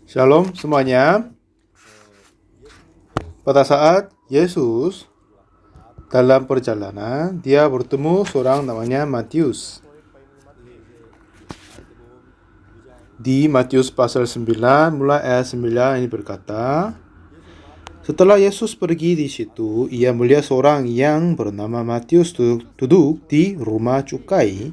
Shalom semuanya. Pada saat Yesus dalam perjalanan, dia bertemu seorang namanya Matius. Di Matius pasal 9, mulai ayat 9 ini berkata, setelah Yesus pergi di situ, ia melihat seorang yang bernama Matius duduk di rumah cukai.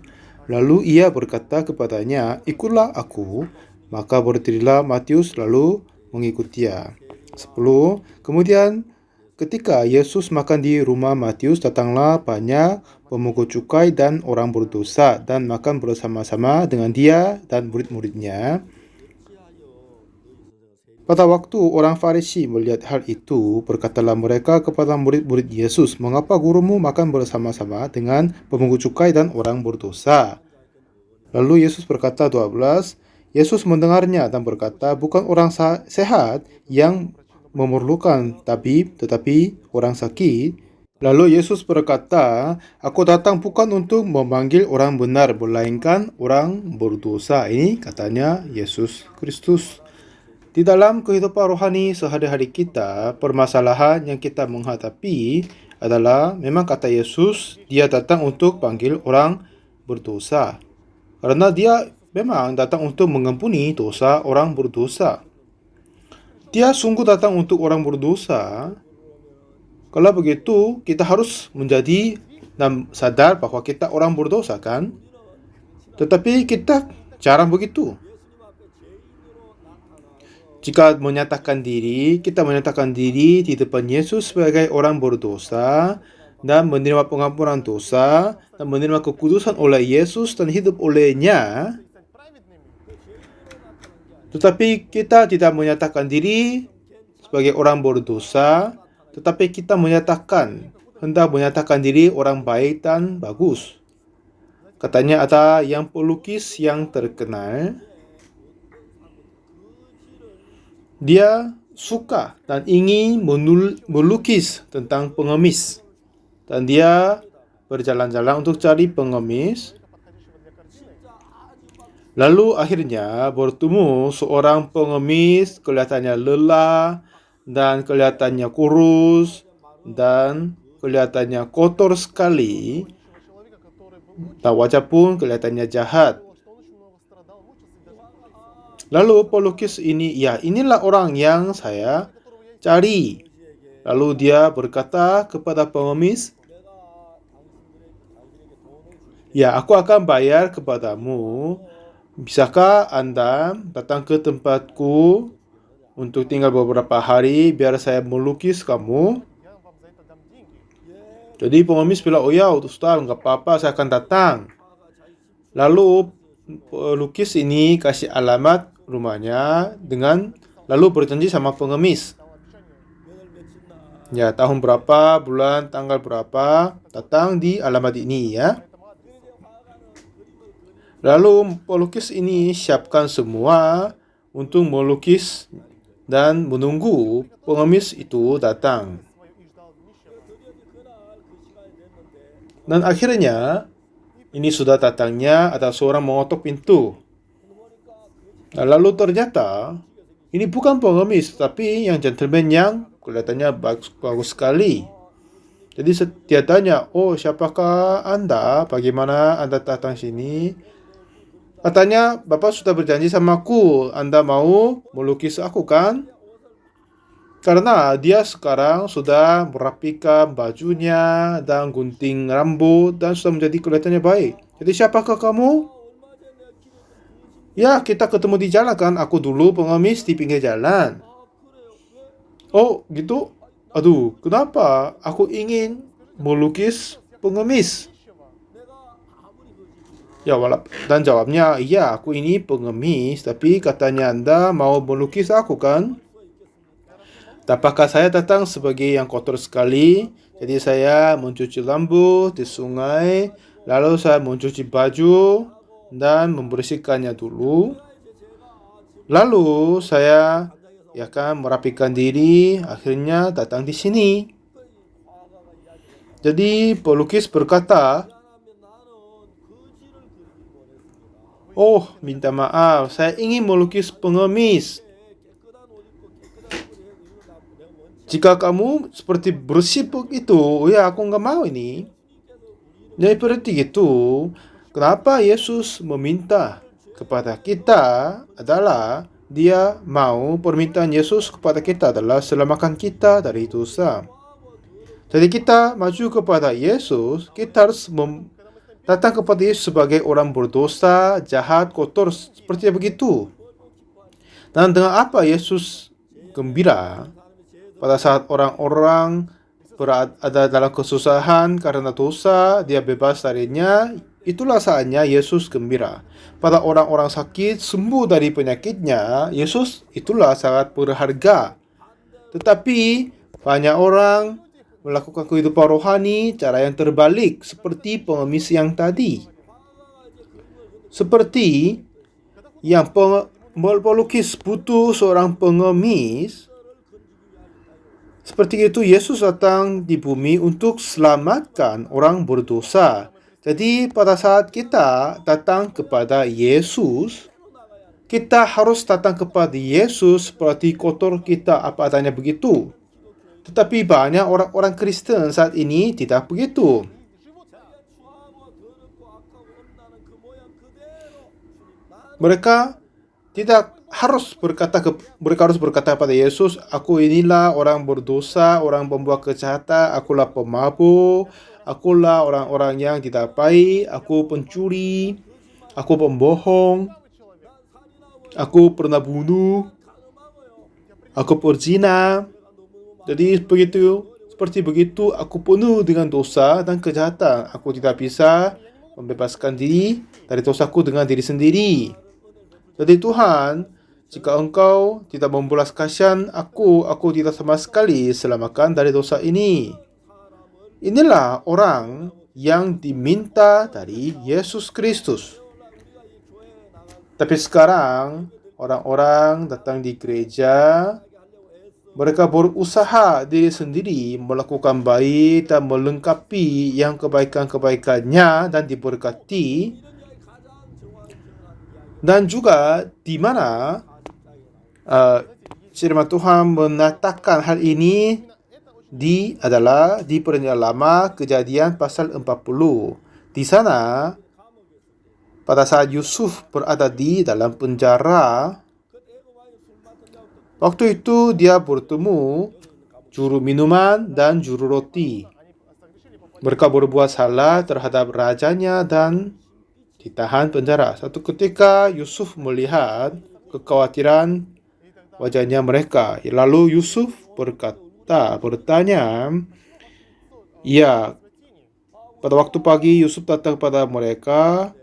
Lalu ia berkata kepadanya, ikutlah aku. Maka berdirilah Matius lalu mengikuti dia. 10. Kemudian ketika Yesus makan di rumah Matius, datanglah banyak pemungut cukai dan orang berdosa dan makan bersama-sama dengan dia dan murid-muridnya. Pada waktu orang Farisi melihat hal itu, berkatalah mereka kepada murid-murid Yesus, mengapa gurumu makan bersama-sama dengan pemungut cukai dan orang berdosa? Lalu Yesus berkata 12, Yesus mendengarnya dan berkata, bukan orang sehat yang memerlukan tabib, tetapi orang sakit. Lalu Yesus berkata, aku datang bukan untuk memanggil orang benar, melainkan orang berdosa. Ini katanya Yesus Kristus. Di dalam kehidupan rohani sehari-hari kita, permasalahan yang kita menghadapi adalah memang kata Yesus, dia datang untuk panggil orang berdosa. Karena dia memang datang untuk mengampuni dosa orang berdosa. Dia sungguh datang untuk orang berdosa. Kalau begitu, kita harus menjadi dan sadar bahwa kita orang berdosa kan? Tetapi kita jarang begitu. Jika kita menyatakan diri di depan Yesus sebagai orang berdosa dan menerima pengampunan dosa dan menerima kekudusan oleh Yesus dan hidup olehnya, tetapi kita tidak menyatakan diri sebagai orang berdosa, tetapi kita hendak menyatakan diri orang baik dan bagus. Katanya ada yang pelukis yang terkenal, dia suka dan ingin melukis tentang pengemis. Dan dia berjalan-jalan untuk cari pengemis. Lalu akhirnya bertemu seorang pengemis, kelihatannya lelah dan kelihatannya kurus dan kelihatannya kotor sekali. Dan wajah pun kelihatannya jahat. Lalu pelukis ini, ya inilah orang yang saya cari. Lalu dia berkata kepada pengemis, ya aku akan bayar kepadamu. Bisakah Anda datang ke tempatku untuk tinggal beberapa hari biar saya melukis kamu? Jadi pengemis bilang, oh ya Ustaz, nggak apa-apa, saya akan datang. Lalu pelukis ini kasih alamat rumahnya lalu berjanji sama pengemis. Ya, tahun berapa, bulan, tanggal berapa, datang di alamat ini ya. Lalu pelukis ini siapkan semua untuk melukis dan menunggu pengemis itu datang. Dan akhirnya ini sudah datangnya ada seorang mengetuk pintu. Nah, lalu ternyata ini bukan pengemis, tapi yang gentleman yang kelihatannya bagus sekali. Jadi dia tanya, oh siapakah Anda? Bagaimana Anda datang sini? Katanya, Bapak sudah berjanji sama aku, Anda mau melukis aku kan? Karena dia sekarang sudah merapikan bajunya dan gunting rambut dan sudah menjadi kelihatannya baik. Jadi siapakah kamu? Ya, kita ketemu di jalan kan. Aku dulu pengemis di pinggir jalan. Oh, gitu? Aduh, kenapa? Aku ingin melukis pengemis. Ya, dan jawabnya, iya, aku ini pengemis, tapi katanya Anda mau melukis aku kan? Apakah saya datang sebagai yang kotor sekali? Jadi saya mencuci rambut di sungai, lalu saya mencuci baju dan membersihkannya dulu. Lalu saya merapikan diri, akhirnya datang di sini. Jadi pelukis berkata, oh minta maaf, saya ingin melukis pengemis. Jika kamu seperti bersibuk itu, ya aku nggak mau ini. Jadi seperti itu, kenapa Yesus meminta kepada kita adalah dia mau permintaan Yesus kepada kita adalah selamatkan kita dari dosa. Jadi kita maju kepada Yesus, kita harus datang kepada Yesus sebagai orang berdosa, jahat, kotor, seperti begitu. Dan dengan apa Yesus gembira pada saat orang-orang berada dalam kesusahan karena dosa, dia bebas darinya, itulah saatnya Yesus gembira. Pada orang-orang sakit sembuh dari penyakitnya, Yesus itulah sangat berharga. Tetapi banyak orang melakukan kehidupan rohani cara yang terbalik, seperti pengemis yang tadi. Seperti yang pelukis butuh seorang pengemis, seperti itu Yesus datang di bumi untuk selamatkan orang berdosa. Jadi pada saat kita datang kepada Yesus, kita harus datang kepada Yesus seperti kotor kita apa adanya begitu. Tetapi banyak orang-orang Kristen saat ini tidak begitu. Mereka tidak harus mereka harus berkata pada Yesus, aku inilah orang berdosa, orang pembuat kejahatan, akulah pemabuk, akulah orang-orang yang tidak baik, aku pencuri, aku pembohong, aku pernah bunuh, aku berzina. Jadi seperti begitu aku penuh dengan dosa dan kejahatan. Aku tidak bisa membebaskan diri dari dosaku dengan diri sendiri. Jadi Tuhan, jika Engkau tidak membelas kasihan aku tidak sama sekali selamatkan dari dosa ini. Inilah orang yang diminta dari Yesus Kristus. Tapi sekarang orang-orang datang di gereja, mereka berusaha diri sendiri melakukan baik dan melengkapi yang kebaikan-kebaikannya dan diberkati. Dan juga di mana firman Tuhan mengatakan hal ini adalah di Perjanjian Lama, Kejadian pasal 40. Di sana pada saat Yusuf berada di dalam penjara, waktu itu dia bertemu juru minuman dan juru roti. Mereka berbuat salah terhadap rajanya dan ditahan penjara. Satu ketika Yusuf melihat kekhawatiran wajahnya mereka. Lalu Yusuf bertanya, ya, pada waktu pagi Yusuf datang kepada mereka.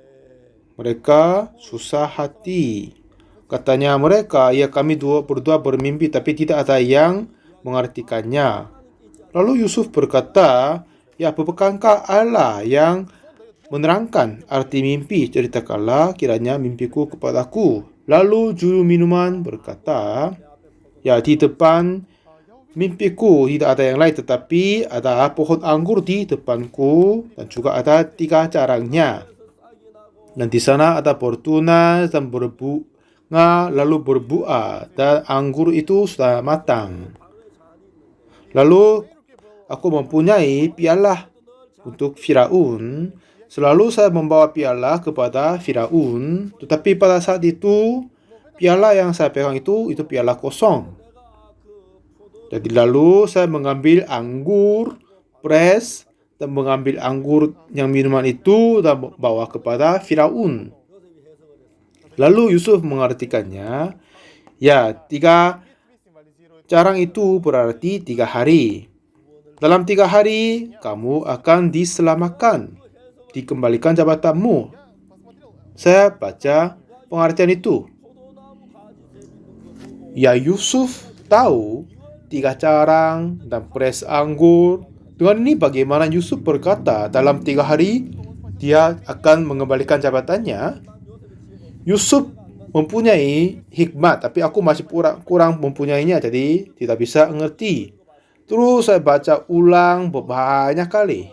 Mereka susah hati. Katanya mereka, ya kami berdua bermimpi tapi tidak ada yang mengartikannya. Lalu Yusuf berkata, ya bukankah Allah yang menerangkan arti mimpi? Ceritakanlah kiranya mimpiku kepadaku. Lalu juru minuman berkata, ya di depan mimpiku tidak ada yang lain tetapi ada pohon anggur di depanku dan juga ada 3 carangnya. Dan di sana ada bertunas dan berbunga lalu berbuah dan anggur itu sudah matang. Lalu aku mempunyai piala untuk Firaun. Selalu saya membawa piala kepada Firaun, tetapi pada saat itu piala yang saya pegang itu piala kosong. Jadi lalu saya mengambil anggur pres dan mengambil anggur yang minuman itu dan bawa kepada Firaun. Lalu Yusuf mengartikannya, ya 3 carang itu berarti 3 hari. Dalam 3 hari kamu akan diselamatkan, dikembalikan jabatanmu. Saya baca pengertian itu. Ya Yusuf tahu 3 carang dan pres anggur. Dengan ini bagaimana Yusuf berkata dalam 3 hari dia akan mengembalikan jabatannya? Yusuf mempunyai hikmat, tapi aku masih kurang mempunyainya, jadi tidak bisa mengerti. Terus saya baca ulang banyak kali.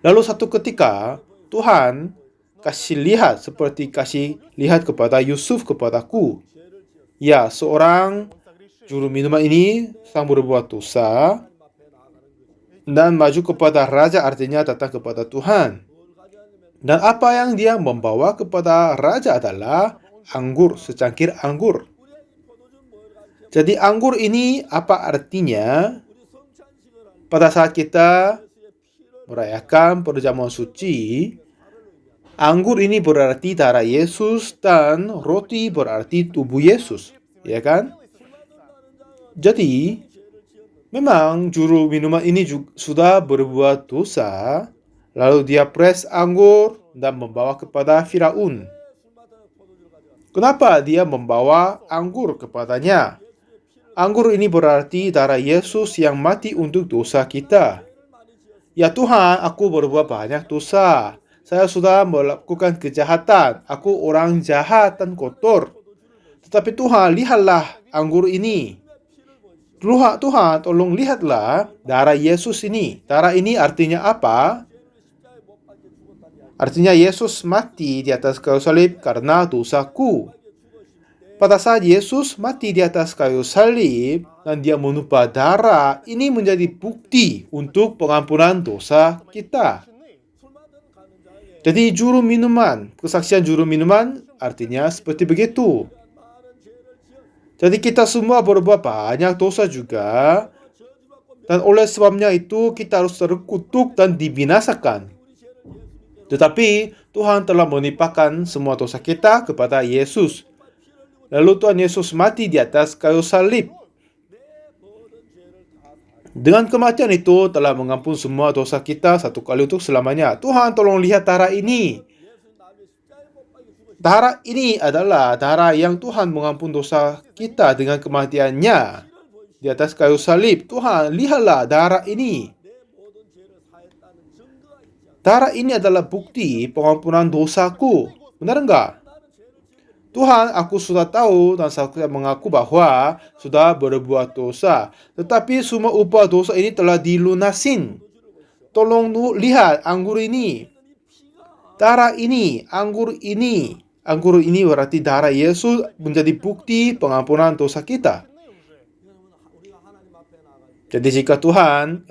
Lalu satu ketika Tuhan kasih lihat seperti kasih lihat kepada Yusuf kepadaku. Ya, seorang juru minuman ini sang berbuat dosa dan maju kepada raja, artinya datang kepada Tuhan. Dan apa yang dia membawa kepada raja adalah anggur, secangkir anggur. Jadi anggur ini apa artinya? Pada saat kita merayakan perjamuan suci, anggur ini berarti darah Yesus dan roti berarti tubuh Yesus, ya kan? Jadi, memang juru minuman ini sudah berbuat dosa, lalu dia pres anggur dan membawa kepada Firaun. Kenapa dia membawa anggur kepadanya? Anggur ini berarti darah Yesus yang mati untuk dosa kita. Ya Tuhan, aku berbuat banyak dosa. Saya sudah melakukan kejahatan. Aku orang jahat dan kotor. Tetapi Tuhan, lihatlah anggur ini. Tuhan, tolong lihatlah darah Yesus ini. Darah ini artinya apa? Artinya Yesus mati di atas kayu salib karena dosaku. Pada saat Yesus mati di atas kayu salib dan dia menumpah darah, ini menjadi bukti untuk pengampunan dosa kita. Jadi juru minuman, kesaksian juru minuman artinya seperti begitu. Jadi kita semua berbuat banyak dosa juga, dan oleh sebabnya itu kita harus terkutuk dan dibinasakan. Tetapi Tuhan telah menimpakan semua dosa kita kepada Yesus. Lalu Tuhan Yesus mati di atas kayu salib. Dengan kematian itu telah mengampun semua dosa kita satu kali untuk selamanya. Tuhan, tolong lihat darah ini. Darah ini adalah darah yang Tuhan mengampun dosa kita dengan kematiannya di atas kayu salib. Tuhan, lihatlah darah ini. Darah ini adalah bukti pengampunan dosaku. Benar enggak? Tuhan, aku sudah tahu dan saya mengaku bahwa sudah berbuat dosa. Tetapi semua upah dosa ini telah dilunasin. Tolong lihat anggur ini. Darah ini, anggur ini. Anggur ini berarti darah Yesus menjadi bukti pengampunan dosa kita. Jadi jika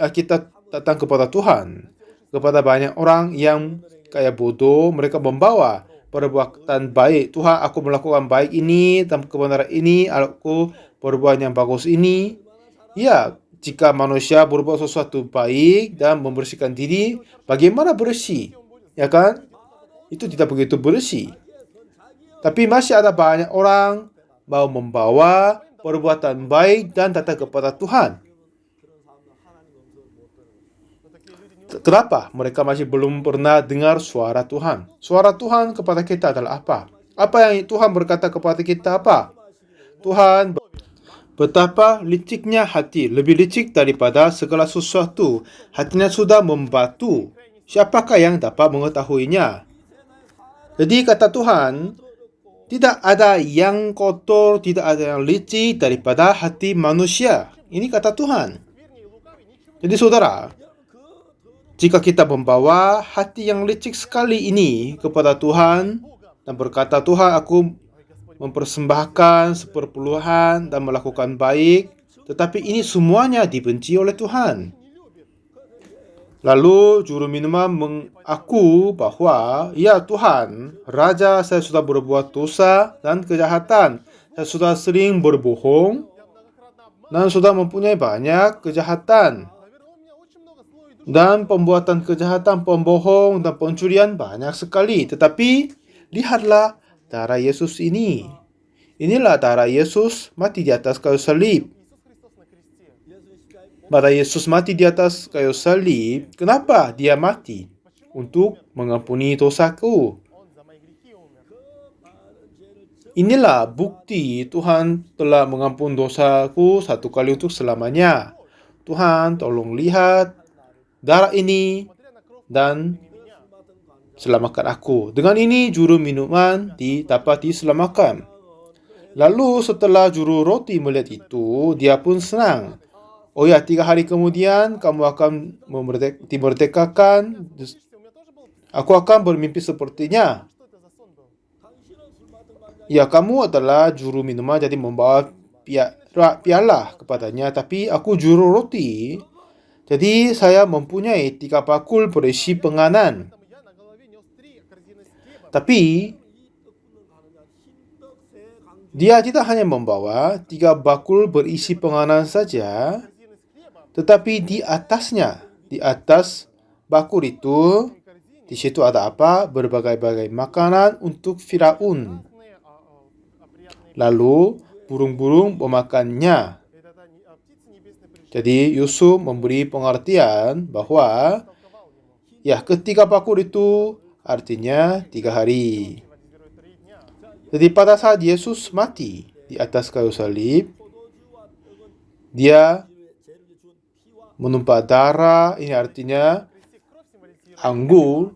kita datang kepada Tuhan, kepada banyak orang yang kayak bodoh, mereka membawa perbuatan baik. Tuhan, aku melakukan baik ini, dan kebenaran ini, aku berbuat yang bagus ini. Ya, jika manusia berbuat sesuatu baik dan membersihkan diri, bagaimana bersih? Ya kan? Itu tidak begitu bersih. Tapi masih ada banyak orang mau membawa perbuatan baik dan datang kepada Tuhan. Kenapa? Mereka masih belum pernah dengar suara Tuhan. Suara Tuhan kepada kita adalah apa? Apa yang Tuhan berkata kepada kita apa? Tuhan, betapa liciknya hati, lebih licik daripada segala sesuatu. Hatinya sudah membatu. Siapakah yang dapat mengetahuinya? Jadi kata Tuhan, tidak ada yang kotor, tidak ada yang licik daripada hati manusia. Ini kata Tuhan. Jadi saudara, jika kita membawa hati yang licik sekali ini kepada Tuhan dan berkata, Tuhan, aku mempersembahkan seperpuluhan dan melakukan baik, tetapi ini semuanya dibenci oleh Tuhan. Lalu juru minuman mengaku bahwa, ya Tuhan, Raja, saya sudah berbuat dosa dan kejahatan. Saya sudah sering berbohong dan sudah mempunyai banyak kejahatan. Dan pembuatan kejahatan, pembohong, dan pencurian banyak sekali. Tetapi lihatlah darah Yesus ini. Inilah darah Yesus mati di atas kayu salib. Pada Yesus mati di atas kayu salib, kenapa dia mati? Untuk mengampuni dosaku. Inilah bukti Tuhan telah mengampuni dosaku satu kali untuk selamanya. Tuhan, tolong lihat darah ini dan selamatkan aku. Dengan ini juru minuman dapat diselamatkan. Lalu setelah juru roti melihat itu, dia pun senang. Oh ya, 3 hari kemudian kamu akan dimerdekakan. Aku akan bermimpi sepertinya. Ya, kamu adalah juru minuman, jadi membawa piala kepadanya, tapi aku juru roti. Jadi saya mempunyai 3 bakul berisi penganan. Tapi dia tidak hanya membawa 3 bakul berisi penganan saja, tetapi di atasnya, di atas bakul itu, di situ ada apa? Berbagai-bagai makanan untuk Firaun. Lalu burung-burung memakannya. Jadi Yusuf memberi pengertian bahwa ketiga bakul itu artinya 3 hari. Jadi pada saat Yesus mati di atas kayu salib, dia menumpah darah, ini artinya anggur,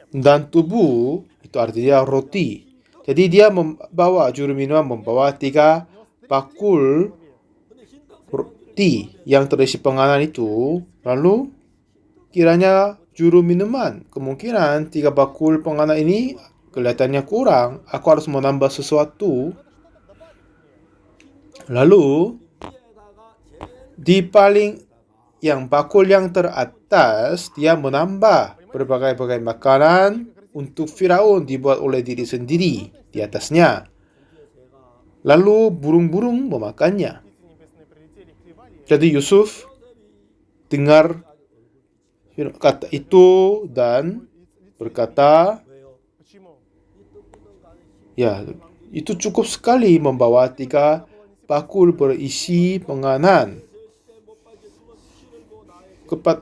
dan tubuh, itu artinya roti. Jadi dia juru minuman membawa 3 bakul roti yang terisi penganan itu. Lalu kiranya juru minuman, kemungkinan 3 bakul penganan ini kelihatannya kurang, aku harus menambah sesuatu. Lalu di bakul yang teratas, dia menambah berbagai-bagai makanan untuk Firaun dibuat oleh diri sendiri di atasnya. Lalu burung-burung memakannya. Jadi Yusuf dengar kata itu dan berkata, itu cukup sekali membawa 3 bakul berisi penganan.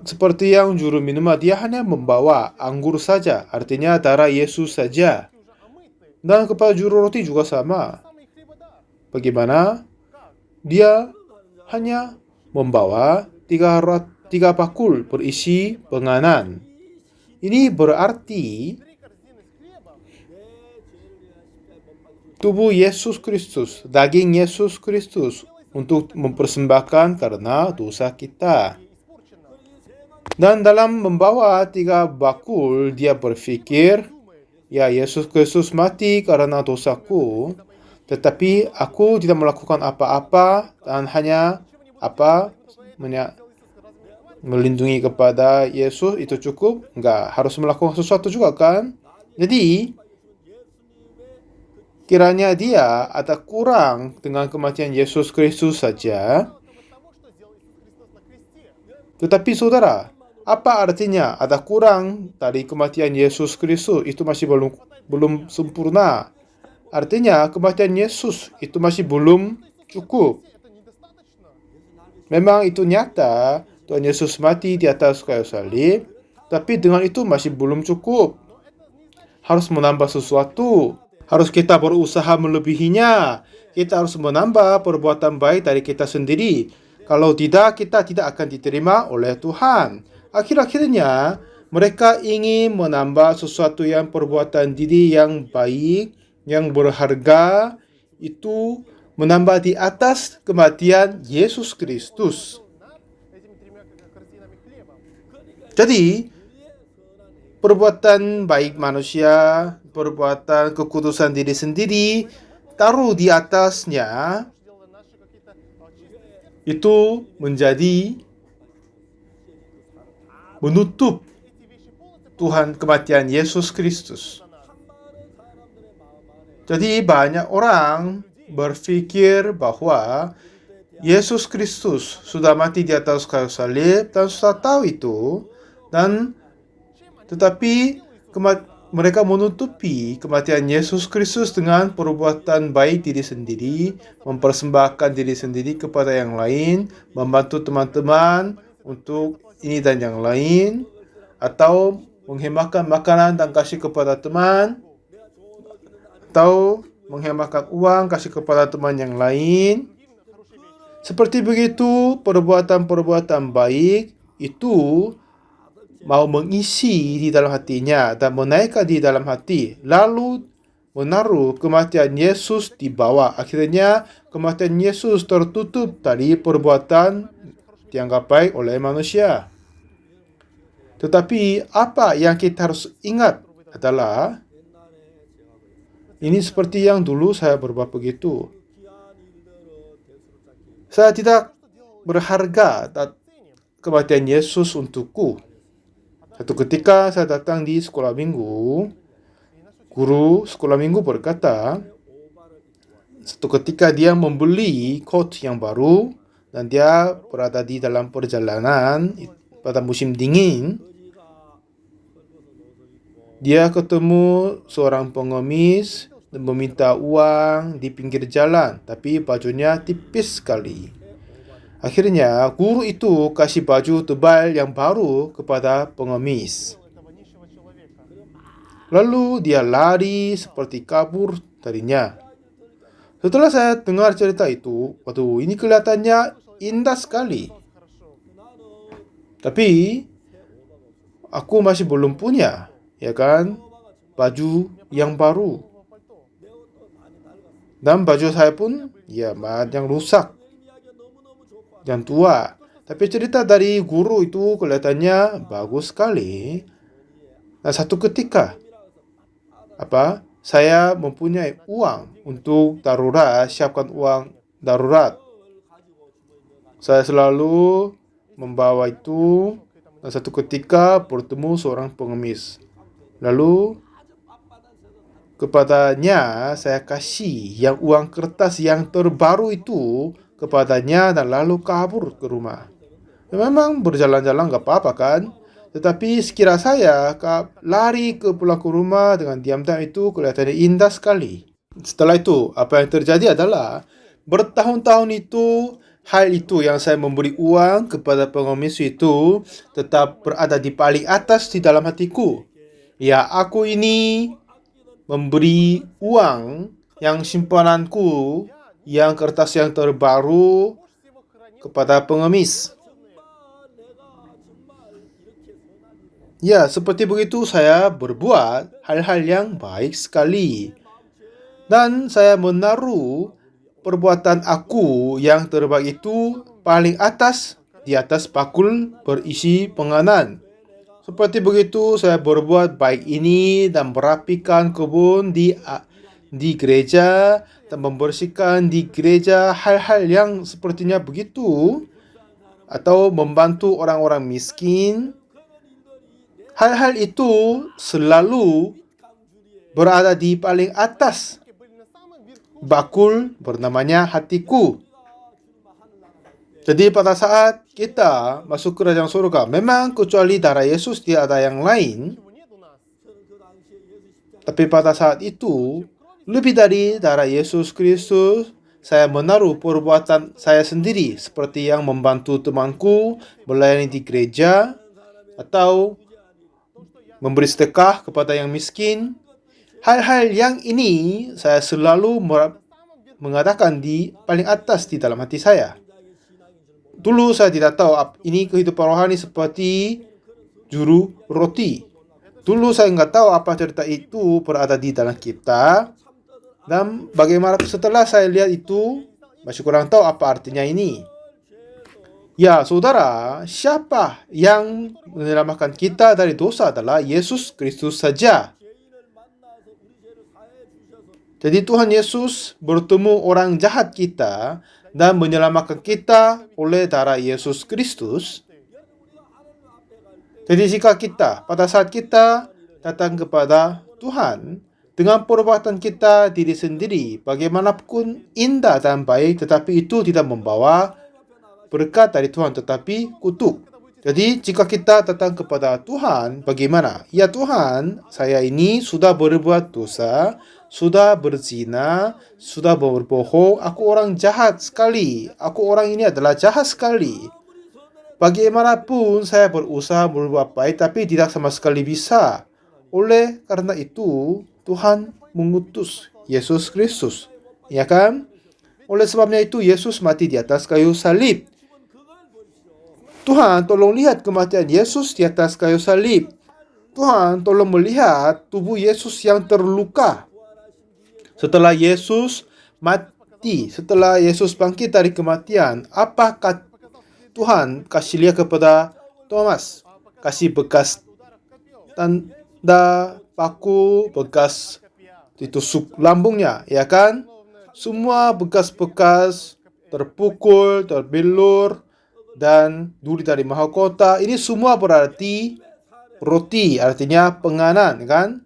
Seperti yang juru minuman, dia hanya membawa anggur saja, artinya darah Yesus saja. Dan kepada juru roti juga sama. Bagaimana? Dia hanya membawa 3 bakul berisi penganan. Ini berarti tubuh Yesus Kristus, daging Yesus Kristus untuk mempersembahkan karena dosa kita. Dan dalam membawa 3 bakul, dia berpikir, Yesus Kristus mati karena dosaku, tetapi aku tidak melakukan apa-apa dan hanya melindungi kepada Yesus itu cukup. Enggak, harus melakukan sesuatu juga kan? Jadi kiranya dia ada kurang dengan kematian Yesus Kristus saja. Tetapi saudara, apa artinya ada kurang dari kematian Yesus Kristus? Itu masih belum sempurna. Artinya kematian Yesus itu masih belum cukup. Memang itu nyata, Tuhan Yesus mati di atas kayu salib, tapi dengan itu masih belum cukup. Harus menambah sesuatu. Harus kita berusaha melebihinya. Kita harus menambah perbuatan baik dari kita sendiri. Kalau tidak, kita tidak akan diterima oleh Tuhan. Akhir-akhirnya, mereka ingin menambah sesuatu yang perbuatan diri yang baik, yang berharga, itu menambah di atas kematian Yesus Kristus. Jadi, perbuatan baik manusia, perbuatan kekudusan diri sendiri, taruh di atasnya, itu menjadi menutup Tuhan kematian Yesus Kristus. Jadi banyak orang berpikir bahwa Yesus Kristus sudah mati di atas kayu salib dan sudah tahu itu, tetapi mereka menutupi kematian Yesus Kristus dengan perbuatan baik diri sendiri, mempersembahkan diri sendiri kepada yang lain, membantu teman-teman untuk ini dan yang lain, atau menghematkan makanan dan kasih kepada teman, atau menghematkan uang kasih kepada teman yang lain. Seperti begitu, perbuatan-perbuatan baik itu mau mengisi di dalam hatinya dan menaikkan di dalam hati, lalu menaruh kematian Yesus di bawah. Akhirnya kematian Yesus tertutup dari perbuatan dianggap baik oleh manusia. Tetapi apa yang kita harus ingat adalah, ini seperti yang dulu saya berbuat begitu. Saya tidak berharga kematian Yesus untukku. Satu ketika saya datang di sekolah minggu, guru sekolah minggu berkata, satu ketika dia membeli coat yang baru dan dia berada di dalam perjalanan pada musim dingin, dia ketemu seorang pengemis dan meminta uang di pinggir jalan, tapi bajunya tipis sekali. Akhirnya, guru itu kasih baju tebal yang baru kepada pengemis. Lalu dia lari seperti kabur darinya. Setelah saya dengar cerita itu, waduh, ini kelihatannya indah sekali. Tapi, aku masih belum punya, ya kan, baju yang baru. Dan baju saya pun, ya, yang rusak, yang tua. Tapi cerita dari guru itu kelihatannya bagus sekali. Nah, satu ketika, saya mempunyai uang untuk darurat, siapkan uang darurat. Saya selalu membawa itu, dan satu ketika bertemu seorang pengemis. Lalu, kepadanya saya kasih yang uang kertas yang terbaru itu kepadanya dan lalu kabur ke rumah. Memang berjalan-jalan gak apa-apa kan? Tetapi sekira saya lari pulang ke rumah dengan diam-diam itu kelihatannya indah sekali. Setelah itu, apa yang terjadi adalah bertahun-tahun itu, hal itu yang saya memberi uang kepada pengemis itu tetap berada di paling atas di dalam hatiku. Ya, aku ini memberi uang yang simpananku, yang kertas yang terbaru kepada pengemis. Ya, seperti begitu saya berbuat hal-hal yang baik sekali. Dan saya menaruh perbuatan aku yang terbaik itu paling atas di atas bakul berisi penganan. Seperti begitu saya berbuat baik ini dan merapikan kebun di gereja dan membersihkan di gereja, hal-hal yang sepertinya begitu, atau membantu orang-orang miskin. Hal-hal itu selalu berada di paling atas bakul bernamanya hatiku. Jadi pada saat kita masuk kerajaan surga, memang kecuali darah Yesus tidak ada yang lain. Tapi pada saat itu, lebih dari darah Yesus Kristus, saya menaruh perbuatan saya sendiri, seperti yang membantu temanku melayani di gereja, atau memberi sedekah kepada yang miskin. Hal-hal yang ini saya selalu mengatakan di paling atas di dalam hati saya. Dulu saya tidak tahu ini kehidupan rohani seperti juru roti. Dulu saya nggak tahu apa cerita itu berada di dalam kita. Dan bagaimana setelah saya lihat itu, masih kurang tahu apa artinya ini. Ya, saudara, siapa yang menyelamatkan kita dari dosa adalah Yesus Kristus saja. Jadi Tuhan Yesus bertemu orang jahat kita dan menyelamatkan kita oleh darah Yesus Kristus. Jadi jika kita, pada saat kita datang kepada Tuhan, dengan perbuatan kita diri sendiri, bagaimanapun indah dan baik, tetapi itu tidak membawa berkat dari Tuhan, tetapi kutuk. Jadi jika kita datang kepada Tuhan, bagaimana? Ya Tuhan, saya ini sudah berbuat dosa, sudah berzina, sudah berbohong, aku orang jahat sekali. Aku orang ini adalah jahat sekali. Bagaimanapun saya berusaha berbuat baik, tapi tidak sama sekali bisa. Oleh karena itu, Tuhan mengutus Yesus Kristus. Ya kan? Oleh sebabnya itu, Yesus mati di atas kayu salib. Tuhan, tolong lihat kematian Yesus di atas kayu salib. Tuhan, tolong melihat tubuh Yesus yang terluka. Setelah Yesus mati, setelah Yesus bangkit dari kematian, apakah Tuhan kasih lihat kepada Thomas? Kasih bekas tanda paku, bekas ditusuk lambungnya, ya kan? Semua bekas-bekas terpukul, terbilur, dan duri dari mahkota. Ini semua berarti roti, artinya penganan, kan?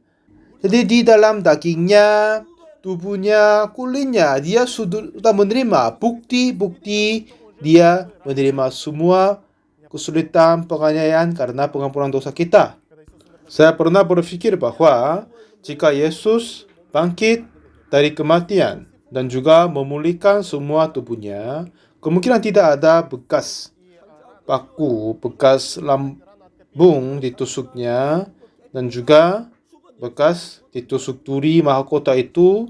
Jadi di dalam dagingnya, tubuhnya, kulitnya, dia sudah menerima bukti-bukti, dia menerima semua kesulitan, penganiayaan karena pengampunan dosa kita. Saya pernah berpikir bahwa jika Yesus bangkit dari kematian dan juga memulihkan semua tubuhnya, kemungkinan tidak ada bekas paku, bekas lambung ditusuknya, dan juga bekas ditusuk duri mahkota itu.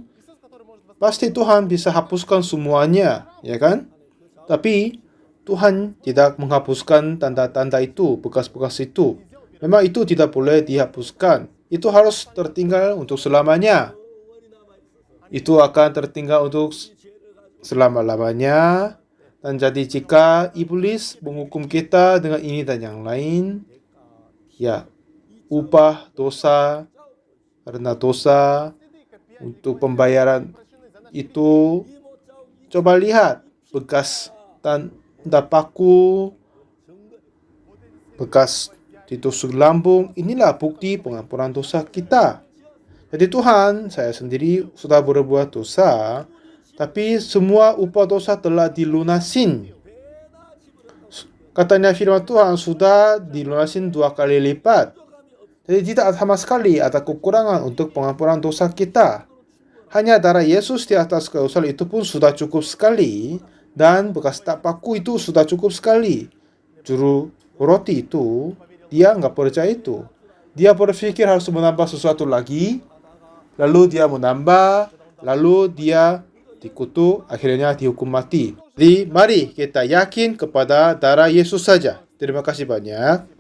Pasti Tuhan bisa hapuskan semuanya, ya kan? Tapi Tuhan tidak menghapuskan tanda-tanda itu, bekas-bekas itu. Memang itu tidak boleh dihapuskan. Itu harus tertinggal untuk selamanya. Itu akan tertinggal untuk selama-lamanya. Dan jadi jika iblis menghukum kita dengan ini dan yang lain, ya, upah dosa karena dosa untuk pembayaran itu, coba lihat bekas tanda paku, bekas ditusuk lambung. Inilah bukti pengampunan dosa kita. Jadi Tuhan, saya sendiri sudah berbuat dosa, tapi semua upah dosa telah dilunasin. Katanya firman Tuhan sudah dilunasin 2 kali lipat. Jadi tidak sama sekali ada kekurangan untuk pengampunan dosa kita. Hanya darah Yesus di atas kayu salib itu pun sudah cukup sekali, dan bekas paku itu sudah cukup sekali. Juru roti itu, dia nggak percaya itu. Dia berpikir harus menambah sesuatu lagi, lalu dia menambah, lalu dia dikutuk, akhirnya dihukum mati. Jadi mari kita yakin kepada darah Yesus saja. Terima kasih banyak.